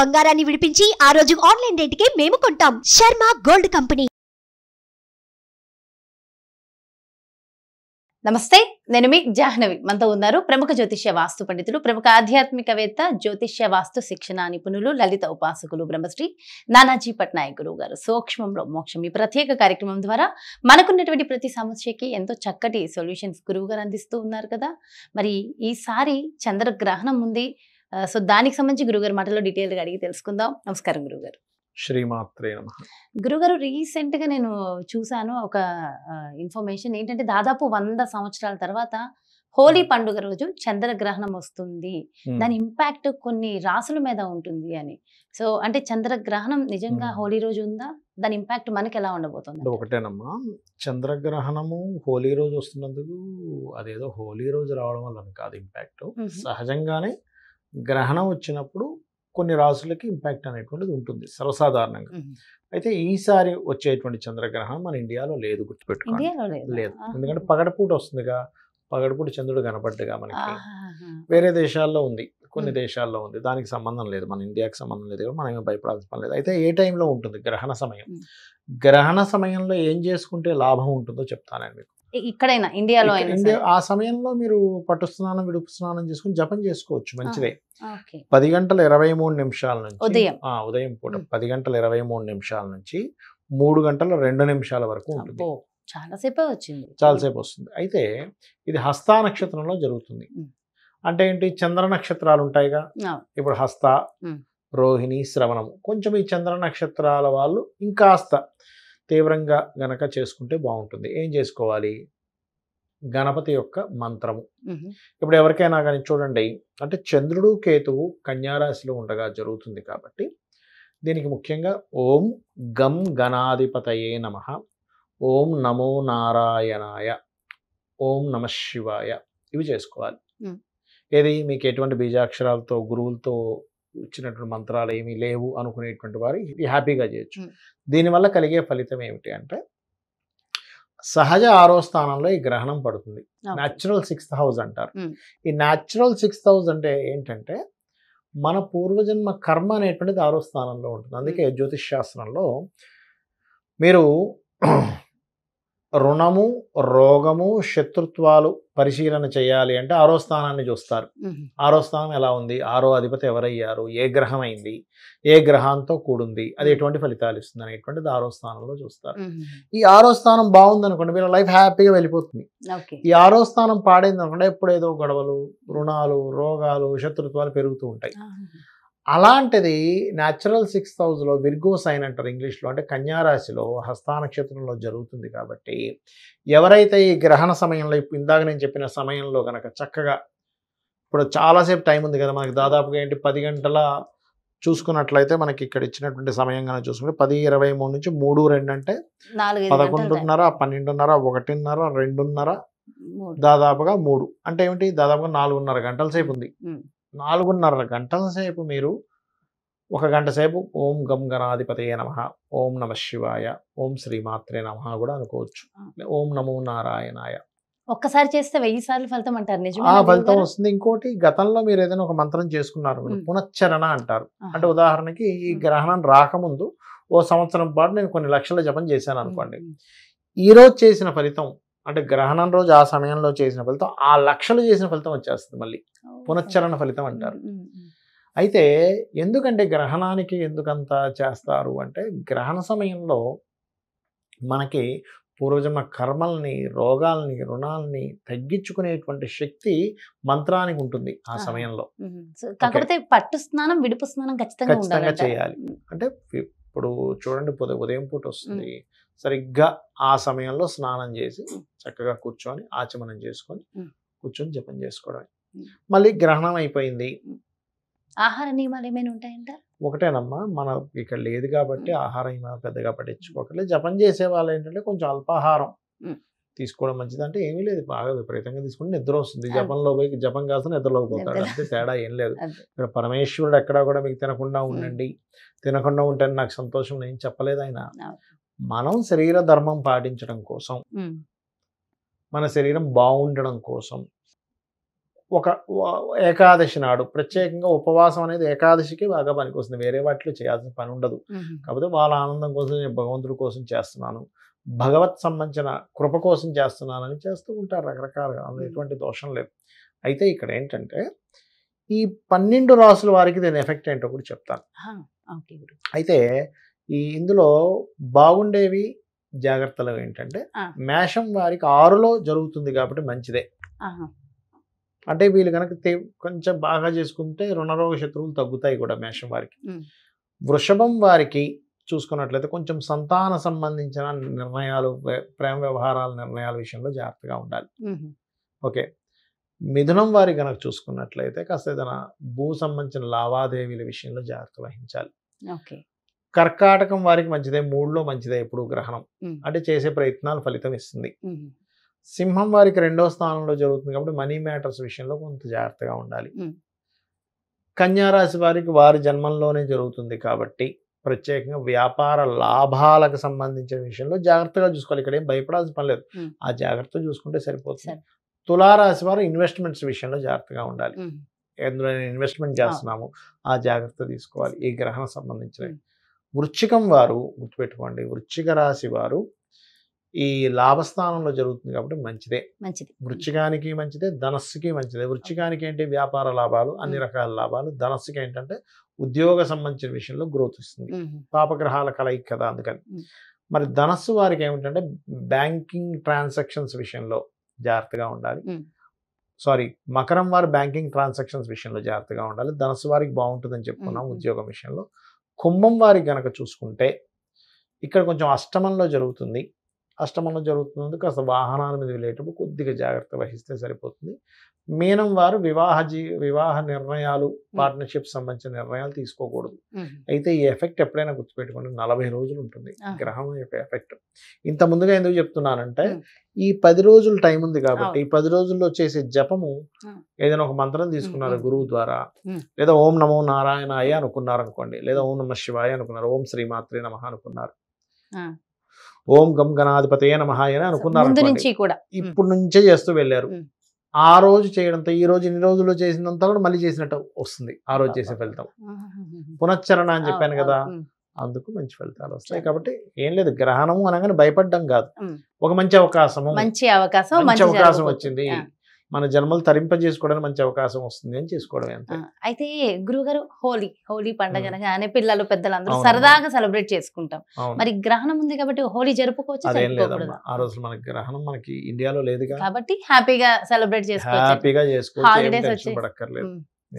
బంగారాన్ని విడిపించి ఆ రోజు ఆన్లైన్ రేటుకే మేము కొంటాం. Sharma gold company. నమస్తే, నేను మీ జాహ్నవి. మనతో ఉన్నారు ప్రముఖ జ్యోతిష్య వాస్తు పండితులు, ప్రముఖ ఆధ్యాత్మికవేత్త, జ్యోతిష్య వాస్తు శిక్షణ నిపుణులు, లలిత ఉపాసకులు బ్రహ్మశ్రీ నానాజీ పట్నాయక్ గురువు గారు. సూక్ష్మంలో మోక్షం ఈ ప్రత్యేక కార్యక్రమం ద్వారా మనకున్నటువంటి ప్రతి సమస్యకి ఎంతో చక్కటి సొల్యూషన్స్ గురువు గారు అందిస్తూ ఉన్నారు కదా. మరి ఈసారి చంద్రగ్రహణం ఉంది. సో దానికి సంబంధించి గురుగారు మాటలో డీటెయిల్గా అడిగి తెలుసుకుందాం. నమస్కారం గురుగారు. శ్రీమాత్రే నమః. గురుగారు, రీసెంట్ గా నేను చూసాను ఒక ఇన్ఫర్మేషన్ ఏంటంటే, దాదాపు 100 సంవత్సరాల తర్వాత హోలీ పండుగ రోజు చంద్రగ్రహణం వస్తుంది. దాని ఇంపాక్ట్ కొన్ని రాసుల మీద ఉంటుంది అని. సో అంటే చంద్రగ్రహణం నిజంగా హోలీ రోజు ఉందా? దాని ఇంపాక్ట్ మనకి ఎలా ఉండబోతుంది? ఒకటేనమ్మా, చంద్రగ్రహణము హోలీ రోజు వస్తున్నందుకు అదేదో హోలీ రోజు రావడం వల్ల కాదు ఇంపాక్ట్. సహజంగానే గ్రహణం వచ్చినప్పుడు కొన్ని రాసులకి ఇంపాక్ట్ అనేటువంటిది ఉంటుంది సర్వసాధారణంగా. అయితే ఈసారి వచ్చేటువంటి చంద్రగ్రహణం మన ఇండియాలో లేదు, గుర్తుపెట్టుకోండి. లేదు, ఎందుకంటే పగడపూట వస్తుందిగా, పగడపూట చంద్రుడు కనపడ్డగా మనకి. వేరే దేశాల్లో ఉంది, కొన్ని దేశాల్లో ఉంది, దానికి సంబంధం లేదు, మన ఇండియాకి సంబంధం లేదు, మనం ఏమి భయపడాల్సిన పని లేదు. అయితే ఏ టైంలో ఉంటుంది గ్రహణ సమయం? గ్రహణ సమయంలో ఏం చేసుకుంటే లాభం ఉంటుందో చెప్తాను మీకు. ఇక్కడైనా ఇండియాలో ఆ సమయంలో మీరు పట్టు స్నానం, విడుపు స్నానం చేసుకుని జపం చేసుకోవచ్చు, మంచిదే. 10:23 నుంచి ఉదయం పూట 10:23 నుంచి 3:02 వరకు ఉంటుంది. చాలాసేపే వచ్చింది, చాలాసేపు వస్తుంది. అయితే ఇది హస్త నక్షత్రంలో జరుగుతుంది. అంటే ఏంటి, చంద్ర నక్షత్రాలు ఉంటాయిగా, ఇప్పుడు హస్త, రోహిణి, శ్రవణము. కొంచెం ఈ చంద్ర నక్షత్రాల వాళ్ళు ఇంకాస్త తీవ్రంగా గనక చేసుకుంటే బాగుంటుంది. ఏం చేసుకోవాలి? గణపతి యొక్క మంత్రము. ఇప్పుడు ఎవరికైనా కానీ చూడండి, అంటే చంద్రుడు కేతువు కన్యారాశిలో ఉండగా జరుగుతుంది కాబట్టి దీనికి ముఖ్యంగా ఓం గం గణాధిపతయే నమః, ఓం నమో నారాయణాయ, ఓం నమ శివాయ, ఇవి చేసుకోవాలి. ఏది మీకు ఎటువంటి బీజాక్షరాలతో గురువులతో ఇచ్చినటువంటి మంత్రాలు ఏమీ లేవు అనుకునేటువంటి వారు ఇది హ్యాపీగా చేయొచ్చు. దీనివల్ల కలిగే ఫలితం ఏమిటి అంటే, సహజ 6వ స్థానంలో ఈ గ్రహణం పడుతుంది. న్యాచురల్ 6th హౌస్ అంటారు. ఈ న్యాచురల్ 6th హౌస్ అంటే ఏంటంటే, మన పూర్వజన్మ కర్మ అనేటువంటిది 6వ స్థానంలో ఉంటుంది. అందుకే జ్యోతిష్ శాస్త్రంలో మీరు రుణము, రోగము, శత్రుత్వాలు పరిశీలన చేయాలి అంటే 6వ స్థానాన్ని చూస్తారు. 6వ స్థానం ఎలా ఉంది, 6వ అధిపతి ఎవరయ్యారు, ఏ గ్రహం అయింది, ఏ గ్రహంతో కూడుంది, అది ఎటువంటి ఫలితాలు ఇస్తుంది అనేటువంటిది 6వ స్థానంలో చూస్తారు. ఈ 6వ స్థానం బాగుంది అనుకోండి, మీరు లైఫ్ హ్యాపీగా వెళ్ళిపోతుంది. ఈ 6వ స్థానం పాడైంది అనుకోండి, ఎప్పుడేదో గొడవలు, రుణాలు, రోగాలు, శత్రుత్వాలు పెరుగుతూ ఉంటాయి. అలాంటిది న్యాచురల్ 6th హౌస్లో విర్గో సైన్ అంటారు ఇంగ్లీష్లో, అంటే కన్యారాశిలో హస్త నక్షత్రంలో జరుగుతుంది. కాబట్టి ఎవరైతే ఈ గ్రహణ సమయంలో, ఇందాక నేను చెప్పిన సమయంలో కనుక చక్కగా, ఇప్పుడు చాలాసేపు టైం ఉంది కదా మనకి, దాదాపుగా ఏంటి 10 గంటల చూసుకున్నట్లయితే మనకి ఇక్కడ ఇచ్చినటువంటి సమయం కనుక చూసుకుంటే 10:23 నుంచి 3:02 అంటే 11:30, 12:30, 1:30, 2:30, దాదాపుగా 3 అంటే ఏమిటి, దాదాపుగా 4:30 గంటల సేపు ఉంది. 4:30 గంటల సేపు మీరు 1 గంట సేపు ఓం గం గణాధిపతయే నమః, ఓం నమ శివాయ, ఓం శ్రీమాత్రే నమః కూడా అనుకోవచ్చు. ఓం నమో నారాయణాయ ఒక్కసారి చేస్తే 1000 సార్లు ఫలితం అంటారు, నిజమే? ఫలితం వస్తుంది. ఇంకోటి, గతంలో మీరు ఏదైనా ఒక మంత్రం చేసుకున్నారు, పునశ్చరణ అంటారు. అంటే ఉదాహరణకి ఈ గ్రహణం రాకముందు ఓ సంవత్సరం పాటు నేను కొన్ని లక్షల జపం చేశాను అనుకోండి, ఈ రోజు చేసిన ఫలితం అంటే గ్రహణం రోజు ఆ సమయంలో చేసిన ఫలితం ఆ లక్షలు చేసిన ఫలితం వచ్చేస్తుంది, మళ్ళీ పునశ్చరణ ఫలితం అంటారు. అయితే ఎందుకంటే గ్రహణానికి ఎందుకంత చేస్తారు అంటే, గ్రహణ సమయంలో మనకి పూర్వజన్మ కర్మల్ని, రోగాల్ని, రుణాలని తగ్గించుకునేటువంటి శక్తి మంత్రానికి ఉంటుంది ఆ సమయంలో. కాకపోతే పట్టు స్నానం, విడుపు స్నానం ఖచ్చితంగా చేయాలి. అంటే ఇప్పుడు చూడండి, ఉదయం పూట వస్తుంది, సరిగ్గా ఆ సమయంలో స్నానం చేసి చక్కగా కూర్చొని ఆచమనం చేసుకొని కూర్చొని జపం చేసుకోవడం. మళ్ళీ గ్రహణం అయిపోయింది, ఆహార నియమాలు ఏమైనా ఉంటాయంట? ఒకటేనమ్మా, మన ఇక్కడ లేదు కాబట్టి ఆహారం పెద్దగా పట్టించుకోకలేదు. జపం చేసే వాళ్ళు ఏంటంటే కొంచెం అల్పాహారం తీసుకోవడం మంచిది. అంటే ఏమీ లేదు, బాగా విపరీతంగా తీసుకుంటే నిద్ర వస్తుంది. జపంలో పోయి జపం కాస్త నిద్రలోకి పోతాడు, అంతే, తేడా ఏం లేదు. ఇక్కడ పరమేశ్వరుడు ఎక్కడా కూడా మీకు తినకుండా ఉండండి, తినకుండా ఉంటే నాకు సంతోషం, నేను చెప్పలేదు ఆయన. మనం శరీర ధర్మం పాటించడం కోసం, మన శరీరం బాగుండడం కోసం ఒక ఏకాదశి నాడు ప్రత్యేకంగా ఉపవాసం అనేది ఏకాదశికి బాగా పనికొస్తుంది, వేరే వాటిలో చేయాల్సిన పని ఉండదు. కాకపోతే వాళ్ళ ఆనందం కోసం నేను భగవంతుడి కోసం చేస్తున్నాను, భగవత్ సంబంధించిన కృప కోసం చేస్తున్నానని చేస్తూ ఉంటారు రకరకాలుగా, అందులో ఎటువంటి దోషం లేదు. అయితే ఇక్కడ ఏంటంటే ఈ 12 రాసుల వారికి దీని ఎఫెక్ట్ ఏంటో కూడా చెప్తాను. అయితే ఇందులో బాగుండేవి జాగ్రత్తలు ఏంటంటే మేషం వారికి 6లో జరుగుతుంది కాబట్టి మంచిదే. అంటే వీళ్ళు కనుక కొంచెం బాగా చేసుకుంటే రుణరోగ శత్రువులు తగ్గుతాయి కూడా మేషం వారికి. వృషభం వారికి చూసుకున్నట్లయితే కొంచెం సంతాన సంబంధించిన నిర్ణయాలు, ప్రేమ వ్యవహారాల నిర్ణయాల విషయంలో జాగ్రత్తగా ఉండాలి. ఓకే. మిథునం వారి కనుక చూసుకున్నట్లయితే కాస్త ఏదైనా భూ సంబంధించిన లావాదేవీల విషయంలో జాగ్రత్త వహించాలి. కర్కాటకం వారికి మంచిదే, 3లో మంచిదే ఎప్పుడు గ్రహణం, అంటే చేసే ప్రయత్నాలు ఫలితం ఇస్తుంది. సింహం వారికి 2వ స్థానంలో జరుగుతుంది కాబట్టి మనీ మ్యాటర్స్ విషయంలో కొంత జాగ్రత్తగా ఉండాలి. కన్యా రాశి వారికి వారి జన్మంలోనే జరుగుతుంది కాబట్టి ప్రత్యేకంగా వ్యాపార లాభాలకు సంబంధించిన విషయంలో జాగ్రత్తగా చూసుకోవాలి. ఇక్కడ ఏం భయపడాల్సిన పని లేదు, ఆ జాగ్రత్త చూసుకుంటే సరిపోతుంది. తులారాశి వారు ఇన్వెస్ట్మెంట్స్ విషయంలో జాగ్రత్తగా ఉండాలి. ఎందులో ఇన్వెస్ట్మెంట్ చేస్తున్నాము ఆ జాగ్రత్త తీసుకోవాలి ఈ గ్రహణం సంబంధించినవి. వృశ్చికం వారు గుర్తుపెట్టుకోండి, వృశ్చిక రాశి వారు ఈ లాభస్థానంలో జరుగుతుంది కాబట్టి మంచిదే. వృశ్చికానికి మంచిదే, ధనస్సుకి మంచిదే. వృశ్చికానికి ఏంటి వ్యాపార లాభాలు, అన్ని రకాల లాభాలు. ధనస్సుకి ఏంటంటే ఉద్యోగ సంబంధించిన విషయంలో గ్రోత్ ఇస్తుంది, పాపగ్రహాల కలయిక కదా, అందుకని. మరి ధనస్సు వారికి ఏమిటంటే బ్యాంకింగ్ ట్రాన్సాక్షన్స్ విషయంలో జాగ్రత్తగా ఉండాలి. మకరం వారు బ్యాంకింగ్ ట్రాన్సాక్షన్స్ విషయంలో జాగ్రత్తగా ఉండాలి. ధనస్సు వారికి బాగుంటుందని చెప్పుకున్నాం ఉద్యోగం విషయంలో. కుంభం వారికి గనక చూసుకుంటే ఇక్కడ కొంచెం అష్టమంలో జరుగుతుంది. అష్టమంలో జరుగుతుంది కాస్త వాహనాల మీద వెళ్ళేటప్పుడు కొద్దిగా జాగ్రత్త వహిస్తే సరిపోతుంది. మీనం వారు వివాహ నిర్ణయాలు, పార్ట్నర్షిప్ సంబంధించిన నిర్ణయాలు తీసుకోకూడదు. అయితే ఈ ఎఫెక్ట్ ఎప్పుడైనా గుర్తుపెట్టుకోండి, 40 రోజులు ఉంటుంది గ్రహం యొక్క ఎఫెక్ట్. ఇంత ముందుగా ఎందుకు చెప్తున్నానంటే ఈ 10 రోజులు టైం ఉంది కాబట్టి ఈ 10 రోజుల్లో చేసే జపము, ఏదైనా ఒక మంత్రం తీసుకున్నారు గురువు ద్వారా, లేదా ఓం నమో నారాయణాయ అనుకున్నారు అనుకోండి, లేదా ఓం నమ శివాయ అనుకున్నారు, ఓం శ్రీమాత్రే నమః అనుకున్నారు, ఓం గం గణాధిపతయే నమః అని అనుకున్నారు, ఇప్పుడు నుంచే చేస్తూ వెళ్ళారు. ఆ రోజు చేయడంతో ఈ రోజు ఇన్ని రోజుల్లో చేసినంత కూడా మళ్ళీ చేసినట్టు వస్తుంది ఆ రోజు చేసే ఫలితం. పునశ్చరణ అని చెప్పాను కదా, అందుకు మంచి ఫలితాలు వస్తాయి. కాబట్టి ఏం లేదు, గ్రహణము అనగానే భయపడ్డం కాదు, ఒక మంచి అవకాశం వచ్చింది, మన జన్మలు తరింపజేసుకోవడానికి మంచి అవకాశం వస్తుంది అని చేసుకోవడం అంతే. అయితే గురుగారు, హోలీ పండుగ అనగానే పిల్లలు పెద్దలు అందరూ సరదాగా సెలబ్రేట్ చేసుకుంటాం. మరి గ్రహణం ఉంది కాబట్టి హోలీ జరుపుకోవచ్చు? అదేం లేదమ్మా, ఆ రోజు మనకి గ్రహణం మనకి ఇండియాలో లేదు కాబట్టి హ్యాపీగా సెలబ్రేట్ చేసుకోవచ్చు, హాలిడేస్ వచ్చి పడక్కర్లేదు.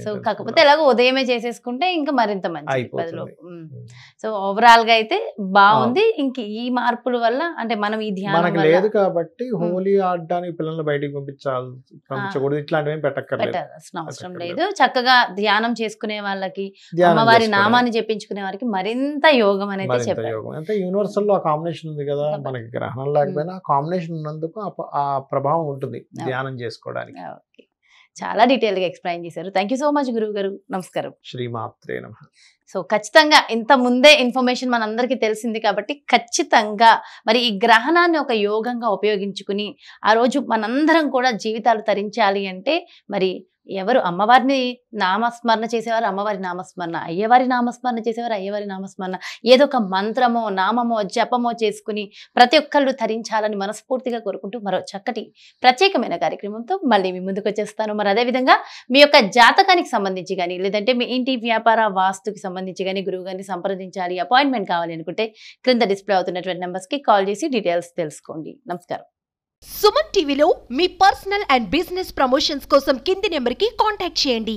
సో కాకపోతే ఎలాగో ఉదయమే చేసేసుకుంటే ఇంకా మరింత మంచిది. సో ఓవరాల్ గా అయితే బాగుంది. ఇంక ఈ మార్పుల వల్ల అంటే మనం ఈ ధ్యానం లేదు కాబట్టి హోలీ ఆడడానికి పిల్లల్ని బయటికి పంపించకూడదు, ఇట్లాంటివి పెట్టాల్సిన అవసరం లేదు. చక్కగా ధ్యానం చేసుకునే వాళ్ళకి, అమ్మవారి నామాన్ని జపించుకునే వారికి మరింత యోగం అనేది చెప్పారు. అంటే యూనివర్సల్ లో కాంబినేషన్ ఉంది కదా, మనకి గ్రహణం లేకపోయినా కాంబినేషన్ ఉన్నందుకు ఆ ప్రభావం ఉంటుంది ధ్యానం చేసుకోవడానికి. చాలా డీటెయిల్ గా ఎక్స్ప్లెయిన్ చేశారు. థ్యాంక్ యూ సో మచ్ గురువు గారు. నమస్కారం. శ్రీమాత్రే నమః. సో ఖచ్చితంగా ఇంత ముందే ఇన్ఫర్మేషన్ మనందరికీ తెలిసింది కాబట్టి ఖచ్చితంగా మరి ఈ గ్రహణాన్ని ఒక యోగంగా ఉపయోగించుకుని ఆ రోజు మనందరం కూడా జీవితాలు తరించాలి అంటే మరి ఎవరు అమ్మవారిని నామస్మరణ చేసేవారు అమ్మవారి నామస్మరణ, అయ్యవారి నామస్మరణ చేసేవారు అయ్యవారి నామస్మరణ, ఏదో ఒక మంత్రమో నామమో జపమో చేసుకుని ప్రతి ఒక్కళ్ళు తరించాలని మనస్ఫూర్తిగా కోరుకుంటూ మరో చక్కటి ప్రత్యేకమైన కార్యక్రమంతో మళ్ళీ మీ ముందుకు వచ్చేస్తాను. మరి అదేవిధంగా మీ యొక్క జాతకానికి సంబంధించి కానీ లేదంటే మీ ఇంటి వ్యాపార వాస్తుకి సంబంధించి కానీ గురువు గారిని సంప్రదించాలి, అపాయింట్మెంట్ కావాలి అనుకుంటే క్రింద డిస్ప్లే అవుతున్నటువంటి నెంబర్స్కి కాల్ చేసి డీటెయిల్స్ తెలుసుకోండి. నమస్కారం. సుమన్ టీవీలో మీ పర్సనల్ అండ్ బిజినెస్ ప్రమోషన్స్ కోసం కింది నెంబర్కి కాంటాక్ట్ చేయండి.